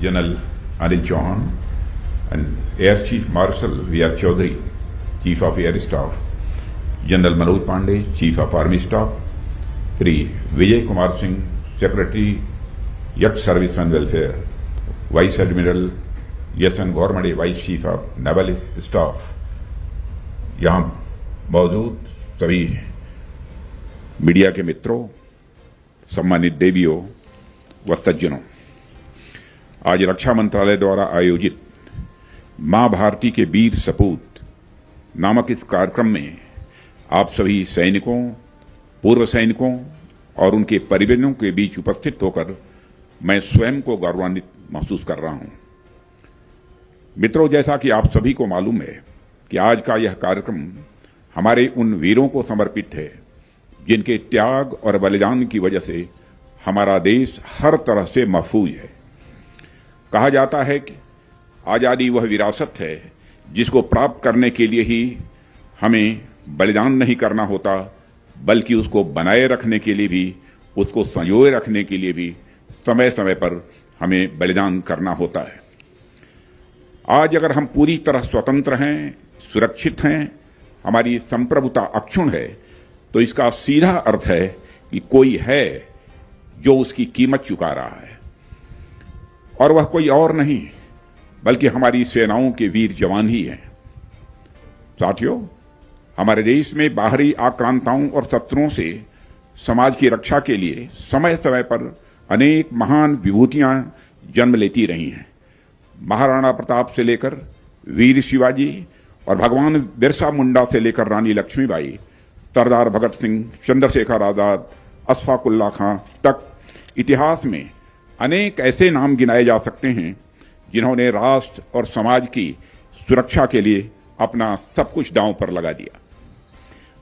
General Anil Chauhan, and Air Chief Marshal V.R. Chaudhary, Chief of Air Staff, General Manoj Pandey, Chief of Army Staff, Shri Vijay Kumar Singh, Secretary, Yacht Service and Welfare, Vice Admiral S.N. Gormade, Vice Chief of Naval Staff, यहाँ मौजूद सभी media के मित्रों, सम्मानित देवियों व सज्जनों, आज रक्षा मंत्रालय द्वारा आयोजित मां भारती के वीर सपूत नामक इस कार्यक्रम में आप सभी सैनिकों, पूर्व सैनिकों और उनके परिजनों के बीच उपस्थित होकर मैं स्वयं को गौरवान्वित महसूस कर रहा हूं। मित्रों, जैसा कि आप सभी को मालूम है कि आज का यह कार्यक्रम हमारे उन वीरों को समर्पित है जिनके त्याग और बलिदान की वजह से हमारा देश हर तरह से महफूज है। कहा जाता है कि आजादी वह विरासत है जिसको प्राप्त करने के लिए ही हमें बलिदान नहीं करना होता, बल्कि उसको बनाए रखने के लिए भी, उसको संजोए रखने के लिए भी समय समय पर हमें बलिदान करना होता है। आज अगर हम पूरी तरह स्वतंत्र हैं, सुरक्षित हैं, हमारी संप्रभुता अक्षुण्ण है, तो इसका सीधा अर्थ है कि कोई है जो उसकी कीमत चुका रहा है, और वह कोई और नहीं बल्कि हमारी सेनाओं के वीर जवान ही हैं। साथियों, हमारे देश में बाहरी आक्रांताओं और शत्रुओं से समाज की रक्षा के लिए समय समय पर अनेक महान विभूतियां जन्म लेती रही हैं। महाराणा प्रताप से लेकर वीर शिवाजी और भगवान बिरसा मुंडा से लेकर रानी लक्ष्मीबाई, सरदार भगत सिंह, चंद्रशेखर आजाद, अशफाक उल्लाह खां तक इतिहास में अनेक ऐसे नाम गिनाए जा सकते हैं जिन्होंने राष्ट्र और समाज की सुरक्षा के लिए अपना सब कुछ दांव पर लगा दिया।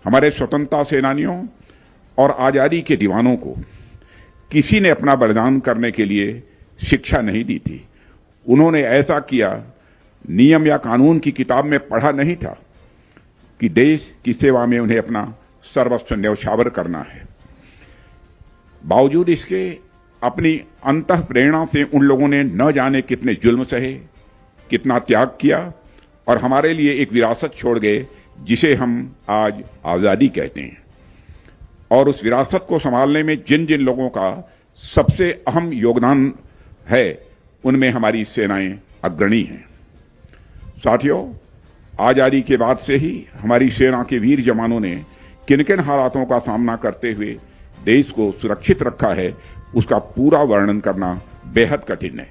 हमारे स्वतंत्रता सेनानियों और आजादी के दीवानों को किसी ने अपना बलिदान करने के लिए शिक्षा नहीं दी थी। उन्होंने ऐसा किया नियम या कानून की किताब में पढ़ा नहीं था कि देश की सेवा में उन्हें अपना सर्वस्व न्यौछावर करना है। बावजूद इसके अपनी अंतः प्रेरणा से उन लोगों ने न जाने कितने जुल्म सहे, कितना त्याग किया और हमारे लिए एक विरासत छोड़ गए जिसे हम आज आजादी कहते हैं। और उस विरासत को संभालने में जिन जिन लोगों का सबसे अहम योगदान है, उनमें हमारी सेनाएं अग्रणी हैं। साथियों, आजादी के बाद से ही हमारी सेना के वीर जवानों ने किन किन हालातों का सामना करते हुए देश को सुरक्षित रखा है, उसका पूरा वर्णन करना बेहद कठिन है।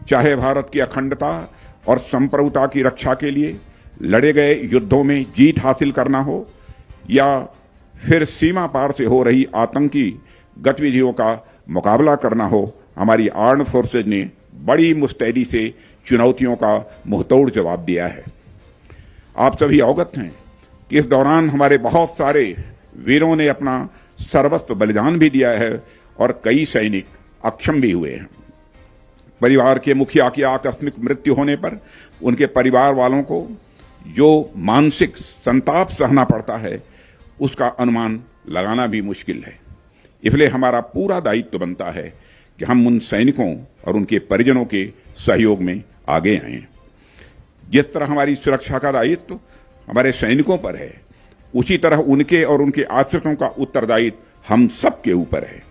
चाहे भारत की अखंडता और संप्रभुता की रक्षा के लिए लड़े गए युद्धों में जीत हासिल करना हो, या फिर सीमा पार से हो रही आतंकी गतिविधियों का मुकाबला करना हो, हमारी आर्म्ड फोर्सेज ने बड़ी मुस्तैदी से चुनौतियों का मुंहतोड़ जवाब दिया है। आप सभी अवगत हैं कि इस दौरान हमारे बहुत सारे वीरों ने अपना सर्वस्व बलिदान भी दिया है और कई सैनिक अक्षम भी हुए हैं। परिवार के मुखिया की आकस्मिक मृत्यु होने पर उनके परिवार वालों को जो मानसिक संताप सहना पड़ता है, उसका अनुमान लगाना भी मुश्किल है। इसलिए हमारा पूरा दायित्व बनता है कि हम उन सैनिकों और उनके परिजनों के सहयोग में आगे आएं। जिस तरह हमारी सुरक्षा का दायित्व हमारे सैनिकों पर है, उसी तरह उनके और उनके आश्रितों का उत्तरदायित्व हम सब के ऊपर है।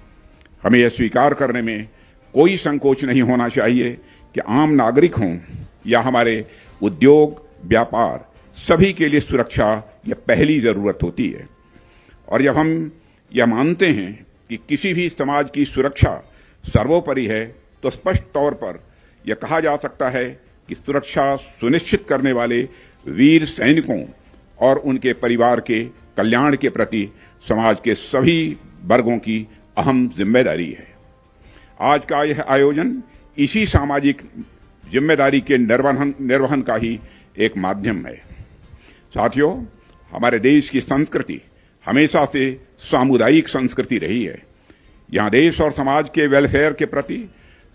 हमें यह स्वीकार करने में कोई संकोच नहीं होना चाहिए कि आम नागरिक हों या हमारे उद्योग, व्यापार, सभी के लिए सुरक्षा यह पहली जरूरत होती है। और जब हम यह मानते हैं कि किसी भी समाज की सुरक्षा सर्वोपरि है, तो स्पष्ट तौर पर यह कहा जा सकता है कि सुरक्षा सुनिश्चित करने वाले वीर सैनिकों और उनके परिवार के कल्याण के प्रति समाज के सभी वर्गों की अहम जिम्मेदारी है। आज का यह आयोजन इसी सामाजिक जिम्मेदारी के निर्वहन का ही एक माध्यम है। साथियों, हमारे देश की संस्कृति हमेशा से सामुदायिक संस्कृति रही है। यहाँ देश और समाज के वेलफेयर के प्रति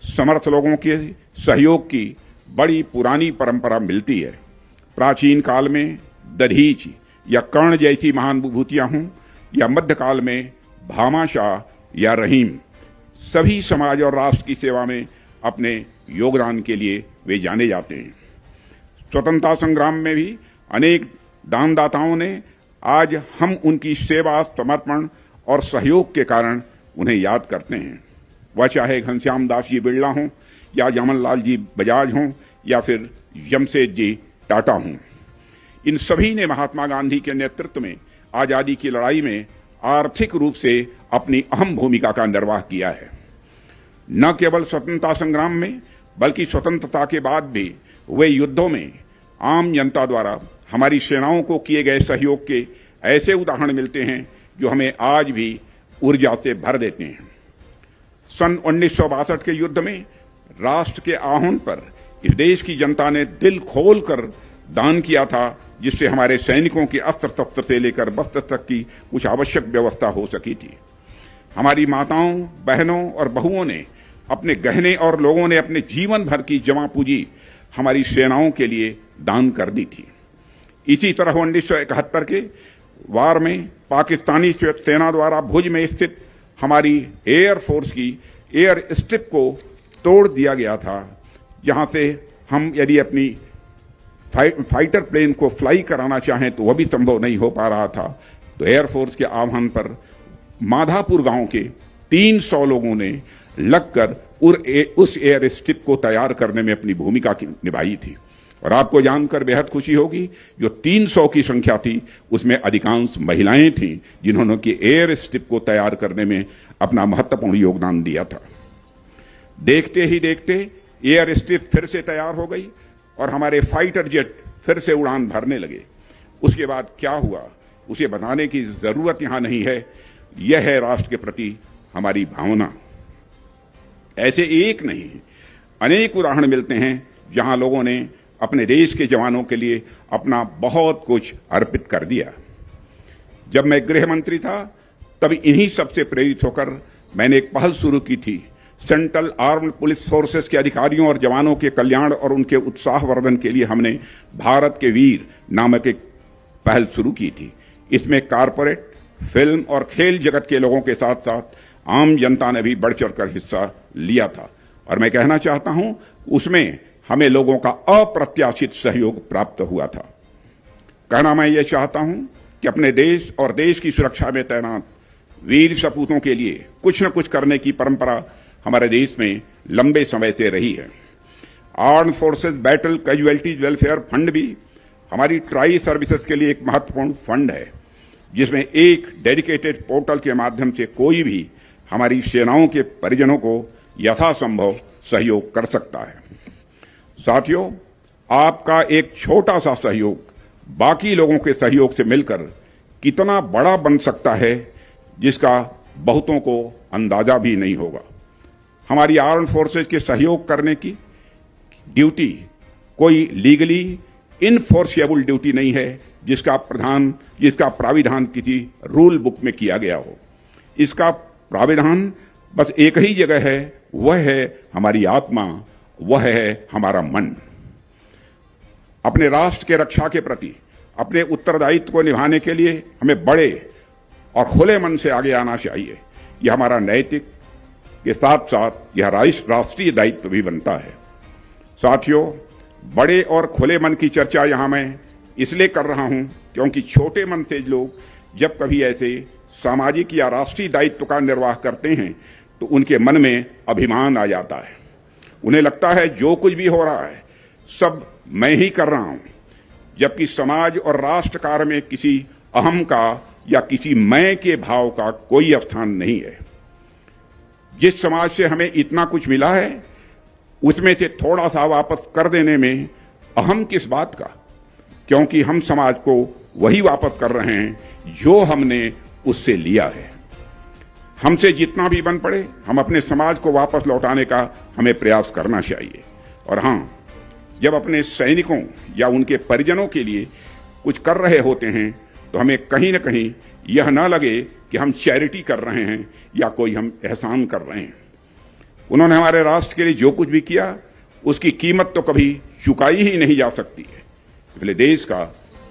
समर्थ लोगों के सहयोग की बड़ी पुरानी परंपरा मिलती है। प्राचीन काल में दधीच या कर्ण जैसी महान विभूतियां हों, या मध्यकाल में भामाशाह या रहीम, सभी समाज और राष्ट्र की सेवा में अपने योगदान के लिए वे जाने जाते हैं। स्वतंत्रता संग्राम में भी अनेक दानदाताओं ने आज हम उनकी सेवा, समर्पण और सहयोग के कारण उन्हें याद करते हैं। वह चाहे घनश्याम दास जी बिरला हों या जमनलाल जी बजाज हों या फिर जमशेद जी टाटा हों, इन सभी ने महात्मा गांधी के नेतृत्व में आजादी की लड़ाई में आर्थिक रूप से अपनी अहम भूमिका का निर्वाह किया है। न केवल स्वतंत्रता संग्राम में बल्कि स्वतंत्रता के बाद भी वे युद्धों में आम जनता द्वारा हमारी सेनाओं को किए गए सहयोग के ऐसे उदाहरण मिलते हैं जो हमें आज भी ऊर्जा से भर देते हैं। सन 1962 के युद्ध में राष्ट्र के आहवान पर इस देश की जनता ने दिल खोलकर दान किया था, जिससे हमारे सैनिकों के अस्त्र शस्त्र से लेकर वस्त्र तक की कुछ आवश्यक व्यवस्था हो सकी थी। हमारी माताओं, बहनों और बहुओं ने अपने गहने और लोगों ने अपने जीवन भर की जमा पूंजी हमारी सेनाओं के लिए दान कर दी थी। इसी तरह 1971 के वार में पाकिस्तानी सेना द्वारा भुज में स्थित हमारी एयरफोर्स की एयर स्ट्रिप को तोड़ दिया गया था, जहां से हम यदि अपनी फाइटर प्लेन को फ्लाई कराना चाहें तो वह भी संभव नहीं हो पा रहा था। तो एयरफोर्स के आह्वान पर माधापुर गांव के 300 लोगों ने लगकर उस एयर स्ट्रिप को तैयार करने में अपनी भूमिका निभाई थी। और आपको जानकर बेहद खुशी होगी, जो 300 की संख्या थी उसमें अधिकांश महिलाएं थीं जिन्होंने कि एयर स्ट्रिप को तैयार करने में अपना महत्वपूर्ण योगदान दिया था। देखते ही देखते एयर स्ट्रिप फिर से तैयार हो गई और हमारे फाइटर जेट फिर से उड़ान भरने लगे। उसके बाद क्या हुआ उसे बताने की जरूरत यहां नहीं है। यह है राष्ट्र के प्रति हमारी भावना। ऐसे एक नहीं अनेक उदाहरण मिलते हैं जहां लोगों ने अपने देश के जवानों के लिए अपना बहुत कुछ अर्पित कर दिया। जब मैं गृह मंत्री था तब इन्हीं सबसे प्रेरित होकर मैंने एक पहल शुरू की थी। सेंट्रल आर्म्ड पुलिस फोर्सेस के अधिकारियों और जवानों के कल्याण और उनके उत्साहवर्धन के लिए हमने भारत के वीर नामक एक पहल शुरू की थी। इसमें कारपोरेट, फिल्म और खेल जगत के लोगों के साथ साथ आम जनता ने भी बढ़ चढ़कर हिस्सा लिया था। और मैं कहना चाहता हूं उसमें हमें लोगों का अप्रत्याशित सहयोग प्राप्त हुआ था। कहना मैं ये चाहता हूं कि अपने देश और देश की सुरक्षा में तैनात वीर सपूतों के लिए कुछ न कुछ करने की परंपरा हमारे देश में लंबे समय से रही है। Armed forces battle casualties welfare fund भी हमारी ट्राई सर्विसेज के लिए एक महत्वपूर्ण फंड है, जिसमें एक डेडिकेटेड पोर्टल के माध्यम से कोई भी हमारी सेनाओं के परिजनों को यथासंभव सहयोग कर सकता है। साथियों, आपका एक छोटा सा सहयोग बाकी लोगों के सहयोग से मिलकर कितना बड़ा बन सकता है, जिसका बहुतों को अंदाजा भी नहीं होगा। हमारी आर्म्ड फोर्सेज के सहयोग करने की ड्यूटी कोई लीगली इनफोर्सेबल ड्यूटी नहीं है, जिसका प्राविधान किसी रूल बुक में किया गया हो। इसका प्राविधान बस एक ही जगह है, वह है हमारी आत्मा, वह है हमारा मन। अपने राष्ट्र के रक्षा के प्रति अपने उत्तरदायित्व को निभाने के लिए हमें बड़े और खुले मन से आगे आना चाहिए। यह हमारा नैतिक के साथ साथ यह राष्ट्रीय दायित्व भी बनता है। साथियों, बड़े और खुले मन की चर्चा यहां मैं इसलिए कर रहा हूं क्योंकि छोटे मन से लोग जब कभी ऐसे सामाजिक या राष्ट्रीय दायित्व का निर्वाह करते हैं तो उनके मन में अभिमान आ जाता है। उन्हें लगता है जो कुछ भी हो रहा है सब मैं ही कर रहा हूं, जबकि समाज और राष्ट्र कार्य में किसी अहम का या किसी मैं के भाव का कोई स्थान नहीं है। जिस समाज से हमें इतना कुछ मिला है उसमें से थोड़ा सा वापस कर देने में अहम किस बात का, क्योंकि हम समाज को वही वापस कर रहे हैं जो हमने उससे लिया है। हमसे जितना भी बन पड़े हम अपने समाज को वापस लौटाने का हमें प्रयास करना चाहिए। और हां, जब अपने सैनिकों या उनके परिजनों के लिए कुछ कर रहे होते हैं तो हमें कहीं न कहीं यह न लगे कि हम चैरिटी कर रहे हैं या कोई हम एहसान कर रहे हैं। उन्होंने हमारे राष्ट्र के लिए जो कुछ भी किया उसकी कीमत तो कभी चुकाई ही नहीं जा सकती है। इसलिए देश का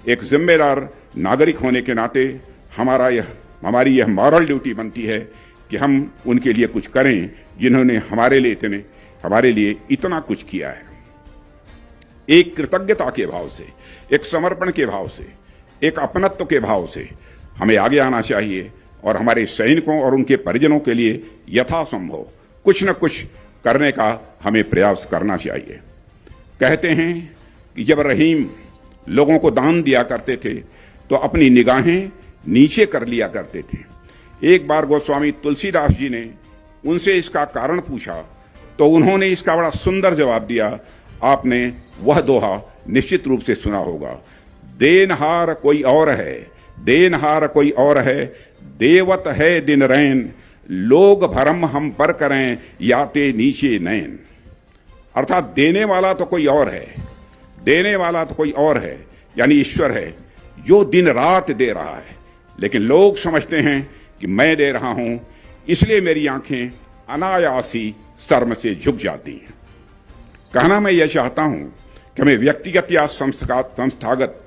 एक जिम्मेदार नागरिक होने के नाते हमारी यह मॉरल ड्यूटी बनती है कि हम उनके लिए कुछ करें जिन्होंने हमारे लिए इतने हमारे लिए इतना कुछ किया है। एक कृतज्ञता के भाव से, एक समर्पण के भाव से, एक अपनत्व के भाव से हमें आगे आना चाहिए और हमारे सैनिकों और उनके परिजनों के लिए यथासंभव कुछ न कुछ करने का हमें प्रयास करना चाहिए। कहते हैं कि जब रहीम लोगों को दान दिया करते थे तो अपनी निगाहें नीचे कर लिया करते थे। एक बार गोस्वामी तुलसीदास जी ने उनसे इसका कारण पूछा तो उन्होंने इसका बड़ा सुंदर जवाब दिया। आपने वह दोहा निश्चित रूप से सुना होगा, देनहार कोई और है, देनहार कोई और है, देवत है दिन रैन, लोग भरम हम पर करें याते नीचे नैन। अर्थात देने वाला तो कोई और है, देने वाला तो कोई और है, यानी ईश्वर है जो दिन रात दे रहा है, लेकिन लोग समझते हैं कि मैं दे रहा हूं इसलिए मेरी आंखें अनायासी शर्म से झुक जाती हैं। कहना मैं यह चाहता हूं कि हमें व्यक्तिगत या संस्थागत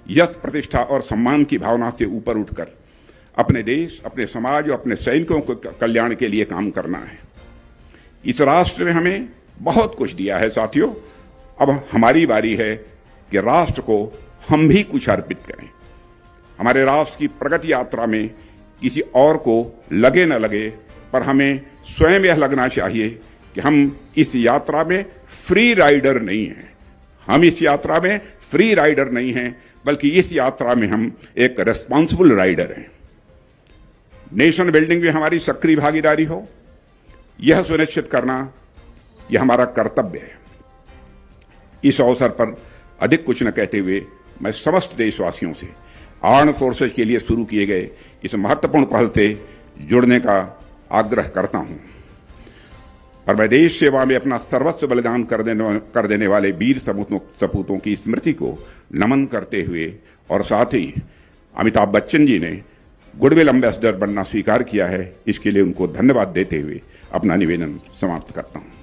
यश, प्रतिष्ठा और सम्मान की भावना से ऊपर उठकर अपने देश, अपने समाज और अपने सैनिकों के कल्याण के लिए काम करना है। इस राष्ट्र ने हमें बहुत कुछ दिया है साथियों, अब हमारी बारी है कि राष्ट्र को हम भी कुछ अर्पित करें। हमारे राष्ट्र की प्रगति यात्रा में किसी और को लगे न लगे, पर हमें स्वयं यह लगना चाहिए कि हम इस यात्रा में फ्री राइडर नहीं हैं। हम इस यात्रा में फ्री राइडर नहीं हैं, बल्कि इस यात्रा में हम एक रेस्पॉन्सिबल राइडर हैं। नेशन बिल्डिंग में हमारी सक्रिय भागीदारी हो, यह सुनिश्चित करना यह हमारा कर्तव्य है। इस अवसर पर अधिक कुछ न कहते हुए मैं समस्त देशवासियों से आर्म्ड फोर्सेज के लिए शुरू किए गए इस महत्वपूर्ण पहल से जुड़ने का आग्रह करता हूं और मैं देश सेवा में अपना सर्वस्व बलिदान कर देने वाले वीर सपूतों की स्मृति को नमन करते हुए और साथ ही अमिताभ बच्चन जी ने गुडविल एम्बेसडर बनना स्वीकार किया है, इसके लिए उनको धन्यवाद देते हुए अपना निवेदन समाप्त करता हूं।